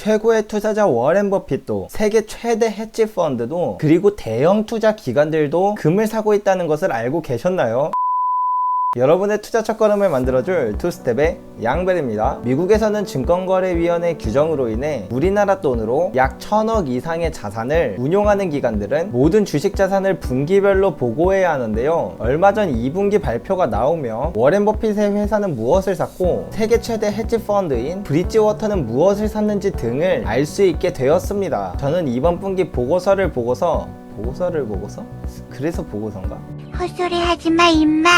최고의 투자자 워렌 버핏도 세계 최대 헤지 펀드도 그리고 대형 투자 기관들도 금을 사고 있다는 것을 알고 계셨나요? 여러분의 투자 첫걸음을 만들어줄 투스텝의 양벨입니다. 미국에서는 증권거래위원회 규정으로 인해 우리나라 돈으로 약 1000억 이상의 자산을 운용하는 기관들은 모든 주식 자산을 분기별로 보고해야 하는데요. 얼마 전 2분기 발표가 나오며 워렌 버핏의 회사는 무엇을 샀고 세계 최대 헤지 펀드인 브릿지워터는 무엇을 샀는지 등을 알 수 있게 되었습니다. 저는 이번 분기 보고서를 보고서? 그래서 보고서인가? 헛소리 하지마 임마.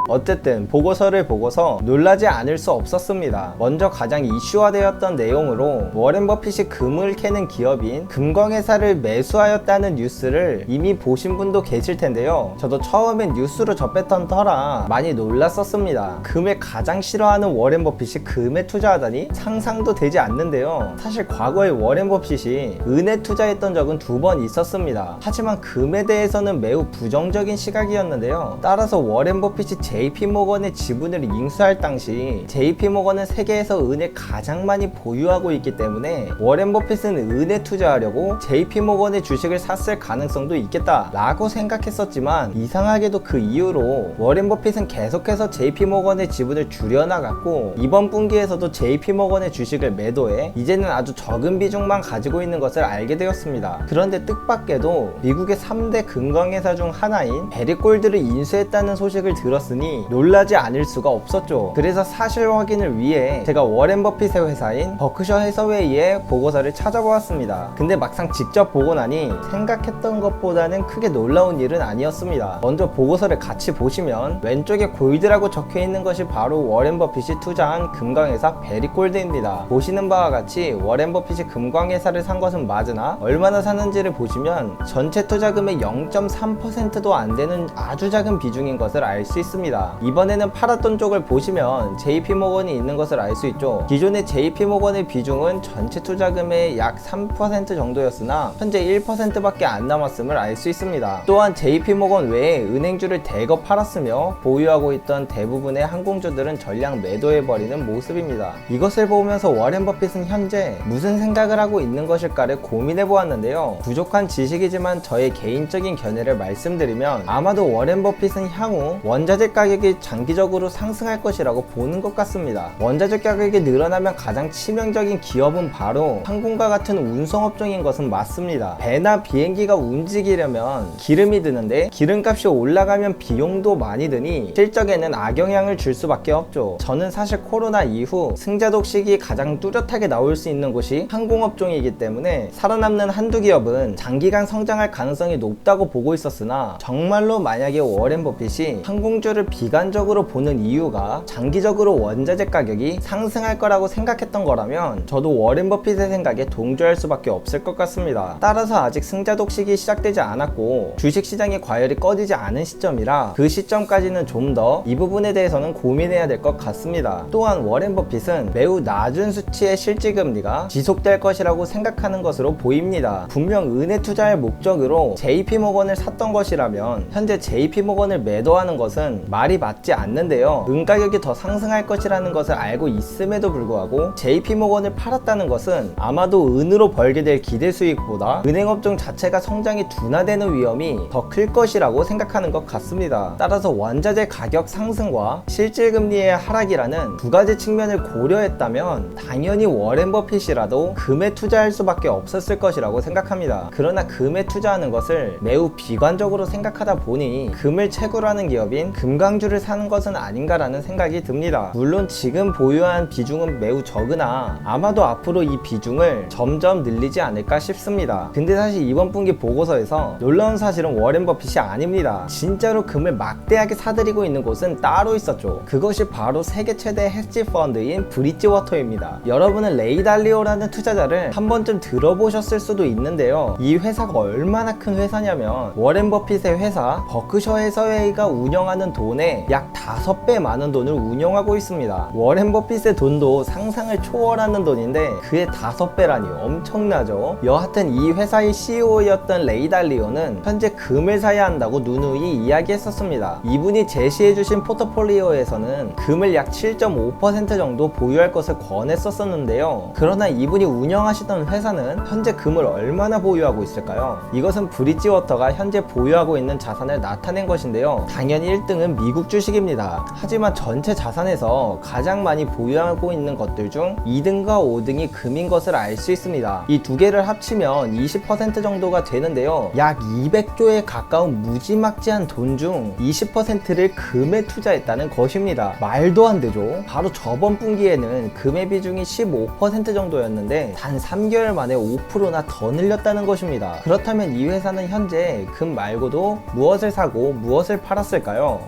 어쨌든 보고서를 보고서 놀라지 않을 수 없었습니다. 먼저 가장 이슈화되었던 내용으로 워렌 버핏이 금을 캐는 기업인 금광회사를 매수하였다는 뉴스를 이미 보신 분도 계실 텐데요. 저도 처음엔 뉴스로 접했던 터라 많이 놀랐었습니다. 금을 가장 싫어하는 워렌 버핏이 금에 투자하다니 상상도 되지 않는데요. 사실 과거에 워렌 버핏이 은에 투자했던 적은 2번 있었습니다. 하지만 금에 대해서는 매우 부정적인 시각이었는데요. 따라서 워렌 버핏이 JP모건의 지분을 인수할 당시 JP모건은 세계에서 은을 가장 많이 보유하고 있기 때문에 워렌 버핏은 은에 투자하려고 JP모건의 주식을 샀을 가능성도 있겠다 라고 생각했었지만, 이상하게도 그 이후로 워렌 버핏은 계속해서 JP모건의 지분을 줄여나갔고 이번 분기에서도 JP모건의 주식을 매도해 이제는 아주 적은 비중만 가지고 있는 것을 알게 되었습니다. 그런데 뜻밖에도 미국의 3대 금광회사 중 하나인 베리골드를 인수했다는 소식을 들었으니 놀라지 않을 수가 없었죠. 그래서 사실 확인을 위해 제가 워렌 버핏의 회사인 버크셔 해서웨이의 보고서를 찾아보았습니다. 근데 막상 직접 보고 나니 생각했던 것보다는 크게 놀라운 일은 아니었습니다. 먼저 보고서를 같이 보시면 왼쪽에 골드라고 적혀 있는 것이 바로 워렌 버핏이 투자한 금광회사 베리골드입니다. 보시는 바와 같이 워렌 버핏이 금광회사를 산 것은 맞으나 얼마나 샀는지를 보시면 전체 투자금의 0.3%도 안 되는 아주 작은 비중인 것을 알 수 있습니다. 이번에는 팔았던 쪽을 보시면 JP모건이 있는 것을 알 수 있죠. 기존의 JP모건의 비중은 전체 투자금의 약 3% 정도였으나 현재 1%밖에 안 남았음을 알 수 있습니다. 또한 JP모건 외에 은행주를 대거 팔았으며 보유하고 있던 대부분의 항공주들은 전량 매도해버리는 모습입니다. 이것을 보면서 워렌 버핏은 현재 무슨 생각을 하고 있는 것일까를 고민해보았는데요. 부족한 지식이지만 저의 개인적인 견해를 말씀드리면 아마도 워렌 버핏은 향후 원자재 가격이 장기적으로 상승할 것이라고 보는 것 같습니다. 원자재 가격이 늘어나면 가장 치명적인 기업은 바로 항공과 같은 운송업종인 것은 맞습니다. 배나 비행기가 움직이려면 기름이 드는데 기름값이 올라가면 비용도 많이 드니 실적에는 악영향을 줄 수밖에 없죠. 저는 사실 코로나 이후 승자독식이 가장 뚜렷하게 나올 수 있는 곳이 항공업종이기 때문에 살아남는 한두 기업은 장기간 성장할 가능성이 높다고 보고 있었으나, 정말로 만약에 워렌 버핏이 항공주를 비관적으로 보는 이유가 장기적으로 원자재 가격이 상승할 거라고 생각했던 거라면 저도 워렌 버핏의 생각에 동조할 수밖에 없을 것 같습니다. 따라서 아직 승자독식이 시작되지 않았고 주식시장의 과열이 꺼지지 않은 시점이라 그 시점까지는 좀 더 이 부분에 대해서는 고민해야 될 것 같습니다. 또한 워렌 버핏은 매우 낮은 수치의 실질금리가 지속될 것이라고 생각하는 것으로 보입니다. 분명 은에 투자할 목적으로 JP모건을 샀던 것이라면 현재 JP모건을 매도하는 것은 말이 맞지 않는데요. 은 가격이 더 상승할 것이라는 것을 알고 있음에도 불구하고 JP모건을 팔았다는 것은 아마도 은으로 벌게 될 기대 수익보다 은행업종 자체가 성장이 둔화되는 위험이 더 클 것이라고 생각하는 것 같습니다. 따라서 원자재 가격 상승과 실질금리의 하락이라는 두 가지 측면을 고려했다면 당연히 워렌 버핏이라도 금에 투자할 수밖에 없었을 것이라고 생각합니다. 그러나 금에 투자하는 것을 매우 비관적으로 생각하다 보니 금을 채굴 하는 기업인 금강주를 사는 것은 아닌가라는 생각이 듭니다. 물론 지금 보유한 비중은 매우 적으나 아마도 앞으로 이 비중을 점점 늘리지 않을까 싶습니다. 근데 사실 이번 분기 보고서에서 놀라운 사실은 워렌 버핏이 아닙니다. 진짜로 금을 막대하게 사들이고 있는 곳은 따로 있었죠. 그것이 바로 세계 최대 헤지 펀드인 브릿지워터입니다. 여러분은 레이 달리오라는 투자자를 한 번쯤 들어보셨을 수도 있는데요. 이 회사가 얼마나 큰 회사냐면 워렌 버핏의 회사 버크셔 해서웨이가 운영하는 돈은 돈의 약 5배 많은 돈을 운용하고 있습니다. 워렌 버핏의 돈도 상상을 초월하는 돈인데 그의 5배라니 엄청나죠. 여하튼 이 회사의 CEO였던 레이 달리오는 현재 금을 사야 한다고 누누이 이야기했었습니다. 이분이 제시해주신 포트폴리오에서는 금을 약 7.5% 정도 보유할 것을 권했었는데요. 그러나 이분이 운영하시던 회사는 현재 금을 얼마나 보유하고 있을까요? 이것은 브릿지워터가 현재 보유하고 있는 자산을 나타낸 것인데요. 당연히 1등은 미국 주식입니다. 하지만 전체 자산에서 가장 많이 보유하고 있는 것들 중 2등과 5등이 금인 것을 알 수 있습니다. 이 두 개를 합치면 20% 정도가 되는데요. 약 200조에 가까운 무지막지한 돈 중 20%를 금에 투자했다는 것입니다. 말도 안 되죠. 바로 저번 분기에는 금의 비중이 15% 정도였는데 단 3개월 만에 5%나 더 늘렸다는 것입니다. 그렇다면 이 회사는 현재 금 말고도 무엇을 사고 무엇을 팔았을까요?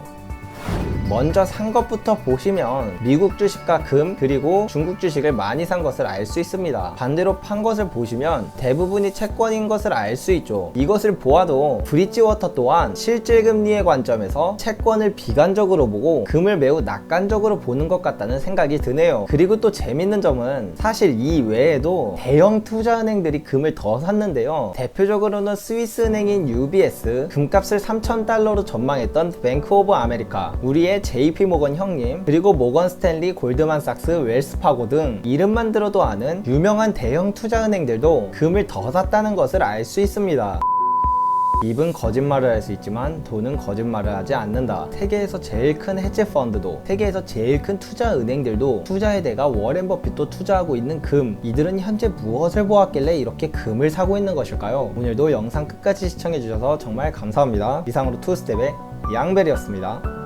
먼저 산 것부터 보시면 미국 주식과 금 그리고 중국 주식을 많이 산 것을 알 수 있습니다. 반대로 판 것을 보시면 대부분이 채권인 것을 알 수 있죠. 이것을 보아도 브릿지워터 또한 실질금리의 관점에서 채권을 비관적으로 보고 금을 매우 낙관적으로 보는 것 같다는 생각이 드네요. 그리고 또 재밌는 점은 사실 이 외에도 대형 투자은행들이 금을 더 샀는데요. 대표적으로는 스위스은행인 UBS, 금값을 3,000달러로 전망했던 뱅크 오브 아메리카, 우리의 JP 모건 형님, 그리고 모건 스탠리, 골드만삭스, 웰스파고 등 이름만 들어도 아는 유명한 대형 투자은행들도 금을 더 샀다는 것을 알 수 있습니다. 입은 거짓말을 할 수 있지만 돈은 거짓말을 하지 않는다. 세계에서 제일 큰 해지 펀드도, 세계에서 제일 큰 투자 은행들도 투자의 대가 워렌 버핏도 투자하고 있는 금. 이들은 현재 무엇을 보았길래 이렇게 금을 사고 있는 것일까요? 오늘도 영상 끝까지 시청해주셔서 정말 감사합니다. 이상으로 투스텝의 양벨이었습니다.